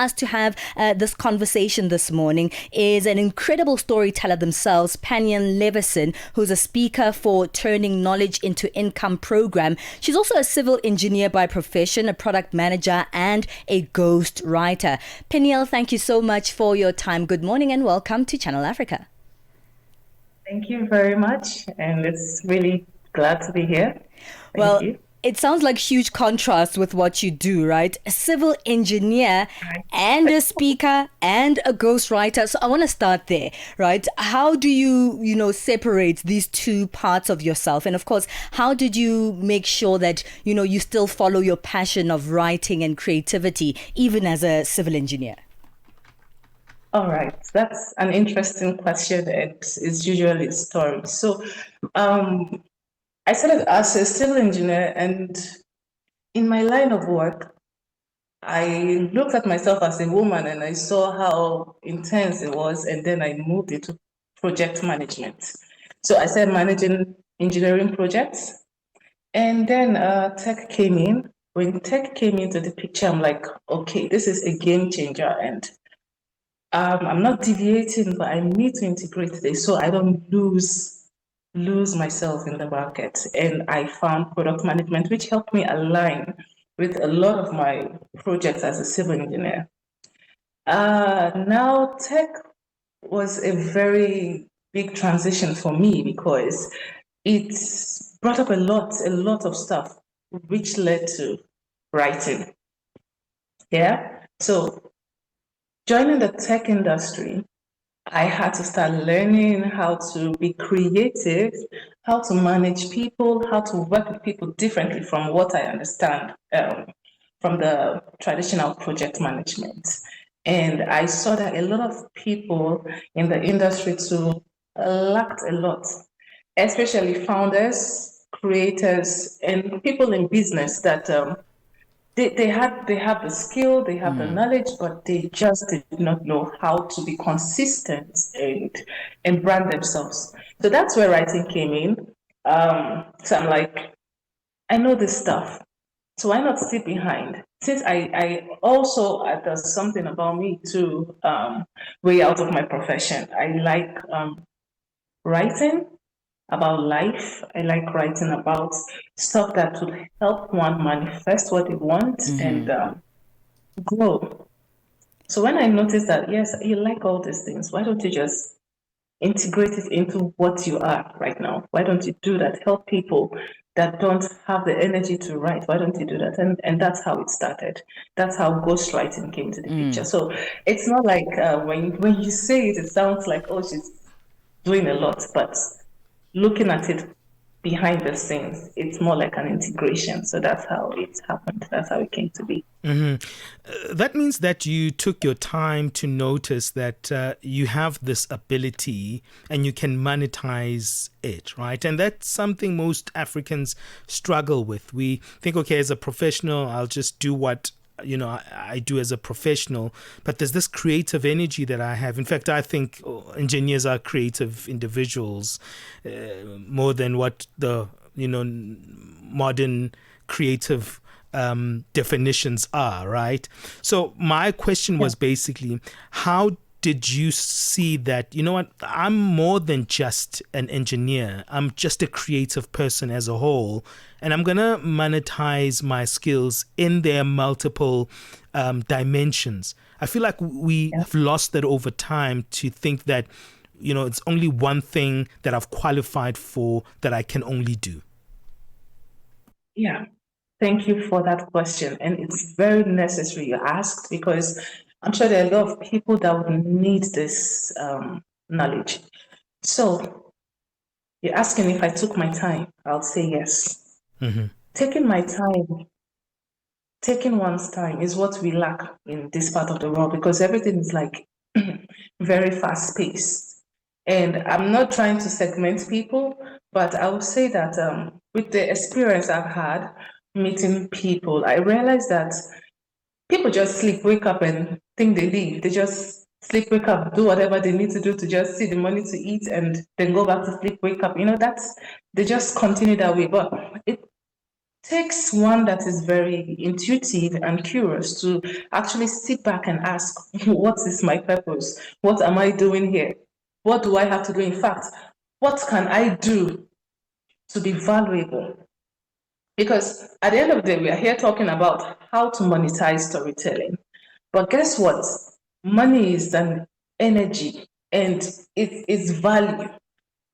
us to have this conversation this morning is an incredible storyteller themselves, Peniel Levison, who's a speaker for Turning Knowledge into Income program. She's also a civil engineer by profession, a product manager, and a ghost writer. Peniel, thank you so much for your time. Good morning and welcome to Channel Africa. Thank you very much, and it's really glad to be here. Thank you. It sounds like huge contrast with what you do, right? A civil engineer and a speaker and a ghostwriter. So I want to start there, right? How do you separate these two parts of yourself? And of course, how did you make sure that, you still follow your passion of writing and creativity, even as a civil engineer? All right, that's an interesting question. It's usually a story. So, I started as a civil engineer, and in my line of work, I looked at myself as a woman and I saw how intense it was, and then I moved into project management. So I started managing engineering projects, and then tech came in. When tech came into the picture, I'm like, okay, this is a game changer, and I'm not deviating, but I need to integrate this so I don't lose myself in the market. And I found product management, which helped me align with a lot of my projects as a civil engineer. Now, tech was a very big transition for me because it brought up a lot of stuff, which led to writing. Yeah. So joining the tech industry, I had to start learning how to be creative, how to manage people, how to work with people differently from what I understand from the traditional project management. And I saw that a lot of people in the industry too lacked a lot, especially founders, creators, and people in business that they have the skill, they have the knowledge, but they just did not know how to be consistent and brand themselves. So that's where writing came in. So I'm like, I know this stuff, so why not sit behind? Since I also there's something about me too, way out of my profession. I like writing about life. I like writing about stuff that would help one manifest what they want and grow. So when I noticed that, yes, you like all these things, why don't you just integrate it into what you are right now? Why don't you do that? Help people that don't have the energy to write. Why don't you do that? And that's how it started. That's how ghostwriting came to the picture. So it's not like when you say it, it sounds like, oh, she's doing a lot, but looking at it behind the scenes, it's more like an integration. So that's how it happened. That's how it came to be. That means that you took your time to notice that you have this ability and you can monetize it, right? And that's something most Africans struggle with. We think, okay, as a professional, I'll just do what I do as a professional, but there's this creative energy that I have. In fact, I think engineers are creative individuals more than what the modern creative definitions are, right? So my question was basically, how did you see that, I'm more than just an engineer. I'm just a creative person as a whole, and I'm going to monetize my skills in their multiple dimensions. I feel like we have lost that over time to think that, it's only one thing that I've qualified for that I can only do. Yeah. Thank you for that question. And it's very necessary you asked, because I'm sure there are a lot of people that would need this knowledge. So you're asking if I took my time, I'll say yes. Taking my time, taking one's time is what we lack in this part of the world, because everything is like very fast paced. And I'm not trying to segment people, but I would say that with the experience I've had meeting people, I realized that people just sleep, wake up, and think they leave. They just sleep, wake up, do whatever they need to do to just see the money to eat, and then go back to sleep, wake up. They just continue that way. But takes one that is very intuitive and curious to actually sit back and ask, what is my purpose? What am I doing here? What do I have to do? In fact, what can I do to be valuable? Because at the end of the day, we are here talking about how to monetize storytelling. But guess what? Money is an energy and it's value.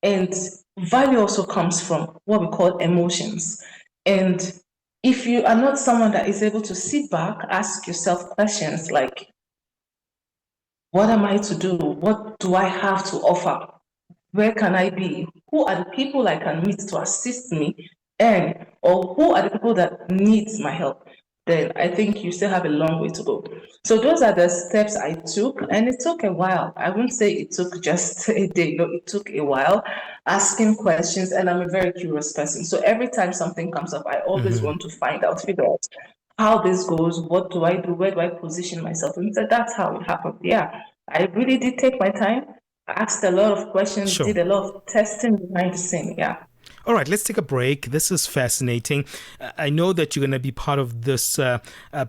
And value also comes from what we call emotions. And if you are not someone that is able to sit back, ask yourself questions like, what am I to do? What do I have to offer? Where can I be? Who are the people I can meet to assist me? And or who are the people that needs my help? Then I think you still have a long way to go. So those are the steps I took, and it took a while. I wouldn't say it took just a day. No, it took a while, asking questions, and I'm a very curious person. So every time something comes up, I always want to find out, figure out how this goes, what do I do, where do I position myself? And so that's how it happened. Yeah, I really did take my time, asked a lot of questions, Sure. did a lot of testing behind the scene. Yeah. All right, let's take a break. This is fascinating. I know that you're going to be part of this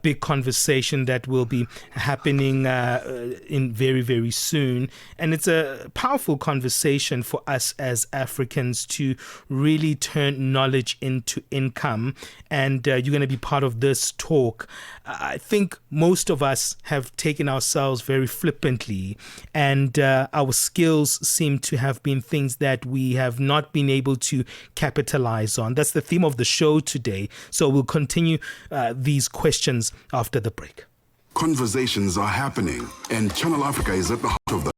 big conversation that will be happening in very, very soon. And it's a powerful conversation for us as Africans to really turn knowledge into income. And you're going to be part of this talk. I think most of us have taken ourselves very flippantly, and our skills seem to have been things that we have not been able to capitalize on. That's the theme of the show today. So we'll continue these questions after the break. Conversations are happening, and Channel Africa is at the heart of them.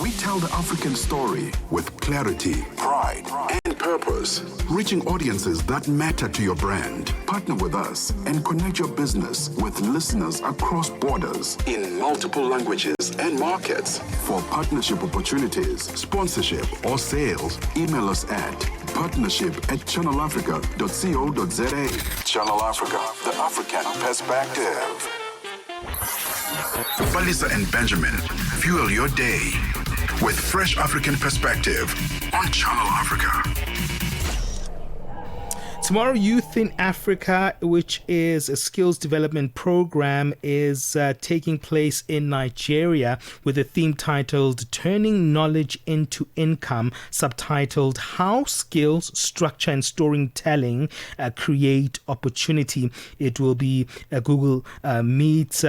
We tell the African story with clarity, pride, and purpose, reaching audiences that matter to your brand. Partner with us and connect your business with listeners across borders in multiple languages and markets. For partnership opportunities, sponsorship, or sales, email us at partnership@channelafrica.co.za. Channel Africa, the African perspective. Palesa and Benjamin fuel your day with fresh African perspective on Channel Africa. Tomorrow Youth in Africa, which is a skills development program, is taking place in Nigeria with a theme titled Turning Knowledge into Income, subtitled How Skills, Structure and Storytelling Create Opportunity. It will be a Google Meet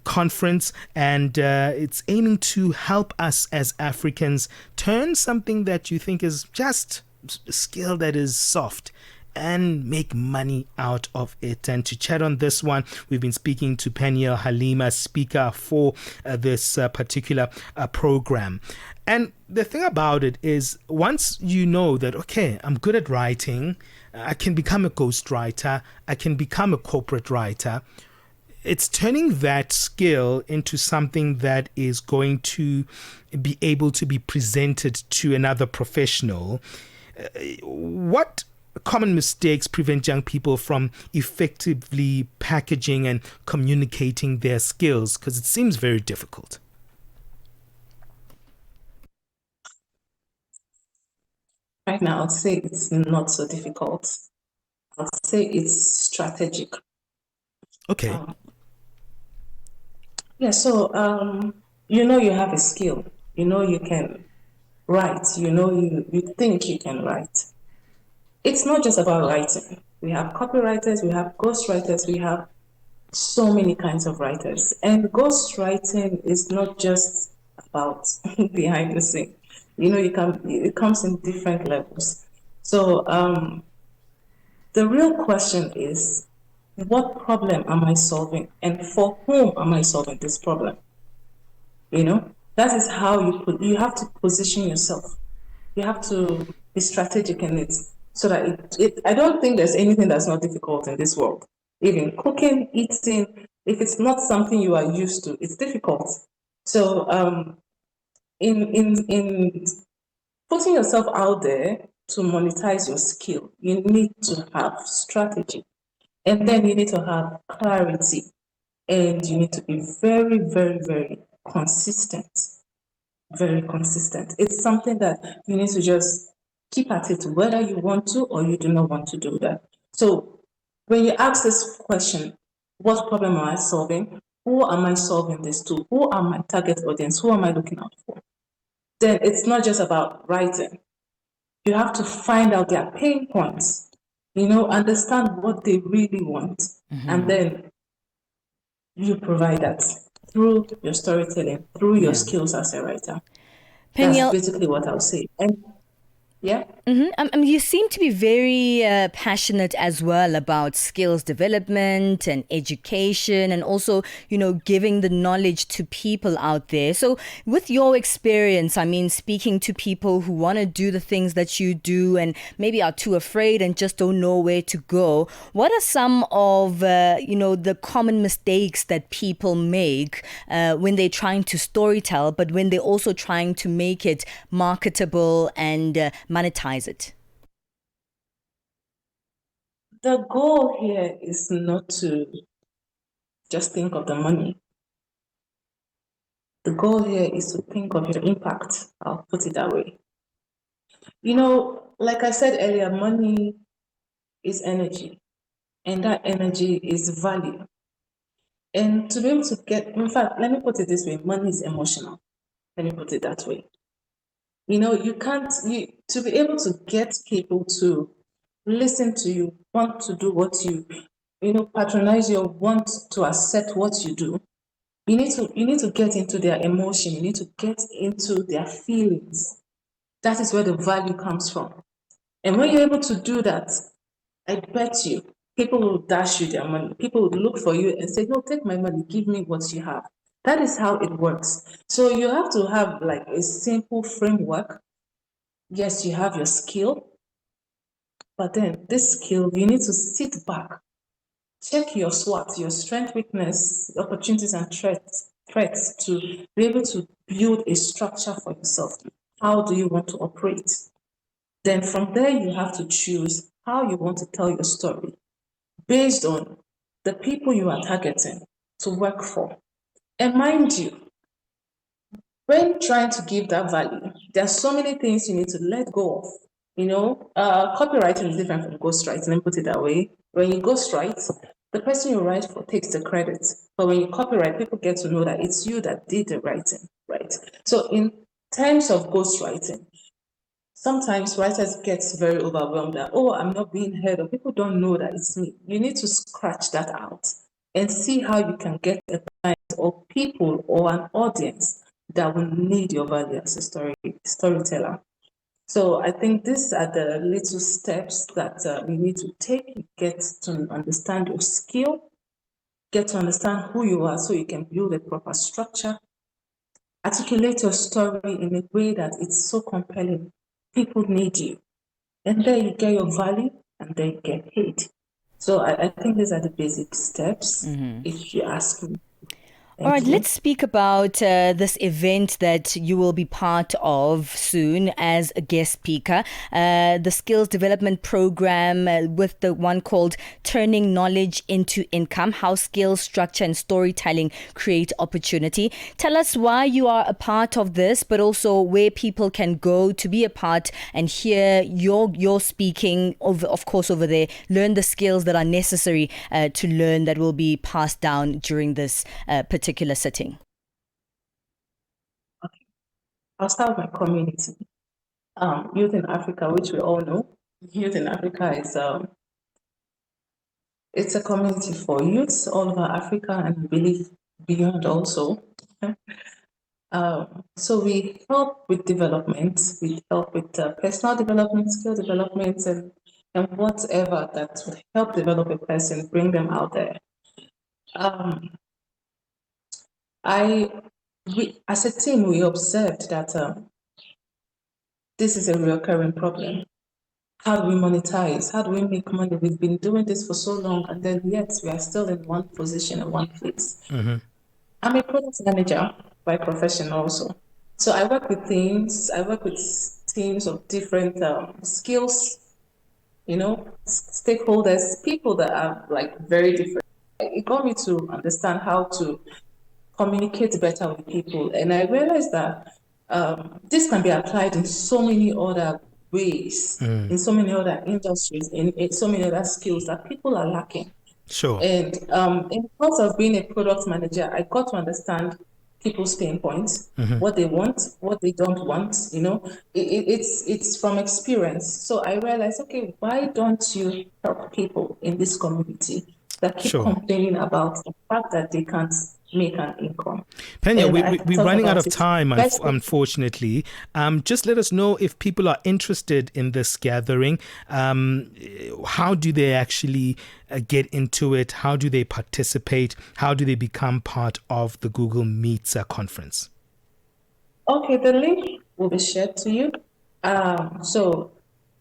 conference, and it's aiming to help us as Africans turn something that you think is just a skill that is soft and make money out of it. And to chat on this one, we've been speaking to Peniel Halima, speaker for this particular program. And the thing about it is, once you know that, okay, I'm good at writing, I can become a ghostwriter, I can become a corporate writer, it's turning that skill into something that is going to be able to be presented to another professional. What common mistakes prevent young people from effectively packaging and communicating their skills? Because it seems very difficult. Right now, I'd say it's not so difficult. I'd say it's strategic. Okay. You have a skill. You can write. You think you can write. It's not just about writing. We have copywriters, we have ghostwriters, we have so many kinds of writers. And ghostwriting is not just about behind the scene. It comes in different levels. So the real question is, what problem am I solving, and for whom am I solving this problem? That is how you have to position yourself. You have to be strategic in it, so that I don't think there's anything that's not difficult in this world. Even cooking, eating, if it's not something you are used to, it's difficult. So in putting yourself out there to monetize your skill, you need to have strategy, and then you need to have clarity, and you need to be very, very, very consistent. Very consistent. It's something that you need to just keep at it, whether you want to or you do not want to do that. So when you ask this question, what problem am I solving? Who am I solving this to? Who are my target audience? Who am I looking out for? Then it's not just about writing. You have to find out their pain points, understand what they really want, and then you provide that through your storytelling, through your skills as a writer. That's Peniel, basically what I'll say. And yeah. You seem to be very passionate as well about skills development and education, and also, giving the knowledge to people out there. So, with your experience, I mean, speaking to people who want to do the things that you do and maybe are too afraid and just don't know where to go, what are some of, the common mistakes that people make when they're trying to storytell, but when they're also trying to make it marketable and monetize it? The goal here is not to just think of the money. The goal here is to think of your impact. I'll put it that way. Like I said earlier, money is energy, and that energy is value. And to be able to in fact, let me put it this way, money is emotional. Let me put it that way. To be able to get people to listen to you, want to do what patronize you, want to accept what you do, you need to get into their emotion, you need to get into their feelings. That is where the value comes from. And when you're able to do that, I bet you people will dash you their money. People will look for you and say, no, take my money, give me what you have. That is how it works. So you have to have like a simple framework. Yes, you have your skill, but then this skill, you need to sit back, check your SWOT, your strength, weakness, opportunities, and threats to be able to build a structure for yourself. How do you want to operate? Then from there, you have to choose how you want to tell your story based on the people you are targeting to work for. And mind you, when trying to give that value, there are so many things you need to let go of. Copywriting is different from ghostwriting, let me put it that way. When you ghostwrite, the person you write for takes the credit. But when you copyright, people get to know that it's you that did the writing, right? So in terms of ghostwriting, sometimes writers get very overwhelmed that, oh, I'm not being heard, or people don't know that it's me. You need to scratch that out and see how you can get a client or people or an audience that will need your value as a storyteller. So I think these are the little steps that you need to take, get to understand your skill, get to understand who you are so you can build a proper structure, articulate your story in a way that it's so compelling. People need you. And then you get your value and then you get paid. So I think these are the basic steps, if you ask me. All right, Thank you. let's speak about this event that you will be part of soon as a guest speaker, the skills development program with the one called Turning Knowledge into Income, How Skills, Structure and Storytelling Create Opportunity. Tell us why you are a part of this, but also where people can go to be a part and hear your speaking, of course, over there, learn the skills that are necessary to learn that will be passed down during this particular sitting. I'll start with my community. Youth in Africa, which we all know. Youth in Africa is it's a community for youths all over Africa and I believe beyond also. So we help with development, we help with personal development, skill development, and whatever that would help develop a person, bring them out there. As a team, we observed that this is a recurring problem. How do we monetize? How do we make money? We've been doing this for so long, and then yet we are still in one position in one place. I'm a product manager by profession also. So I work with teams. I work with teams of different skills, stakeholders, people that are like very different. It got me to understand how to communicate better with people. And I realized that this can be applied in so many other ways in so many other industries, in so many other skills that people are lacking. Sure. And in the course of being a product manager, I got to understand people's pain points, what they want, what they don't want. It's from experience. So I realized, okay, why don't you help people in this community that keep Sure. complaining about the fact that they can't make an income? Peniel, And I we're thought running out about of it. time, Best- unfortunately. Just let us know if people are interested in this gathering. How do they actually get into it? How do they participate? How do they become part of the Google Meets conference? Okay, the link will be shared to you. So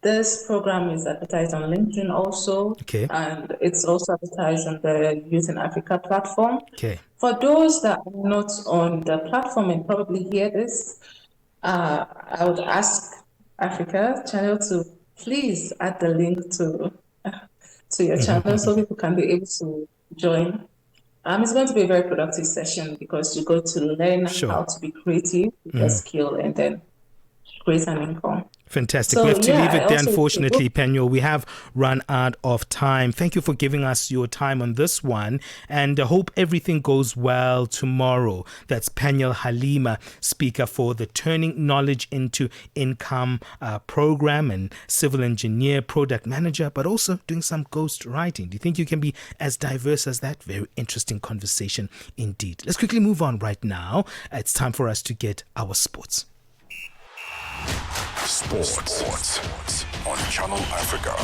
this program is advertised on LinkedIn also, Okay. and it's also advertised on the Youth in Africa platform. Okay. For those that are not on the platform and probably hear this, I would ask Africa channel to please add the link to your channel so people can be able to join. It's going to be a very productive session because you go to learn Sure. how to be creative with your skill and then create an income. Fantastic. So We have to leave I it there, also unfortunately, Peniel. We have run out of time. Thank you for giving us your time on this one, and I hope everything goes well tomorrow. That's Peniel Halima, speaker for the Turning Knowledge into Income program, and civil engineer, product manager, but also doing some ghost writing. Do you think you can be as diverse as that? Very interesting conversation indeed. Let's quickly move on right now. It's time for us to get our sports. Sports on Channel Africa.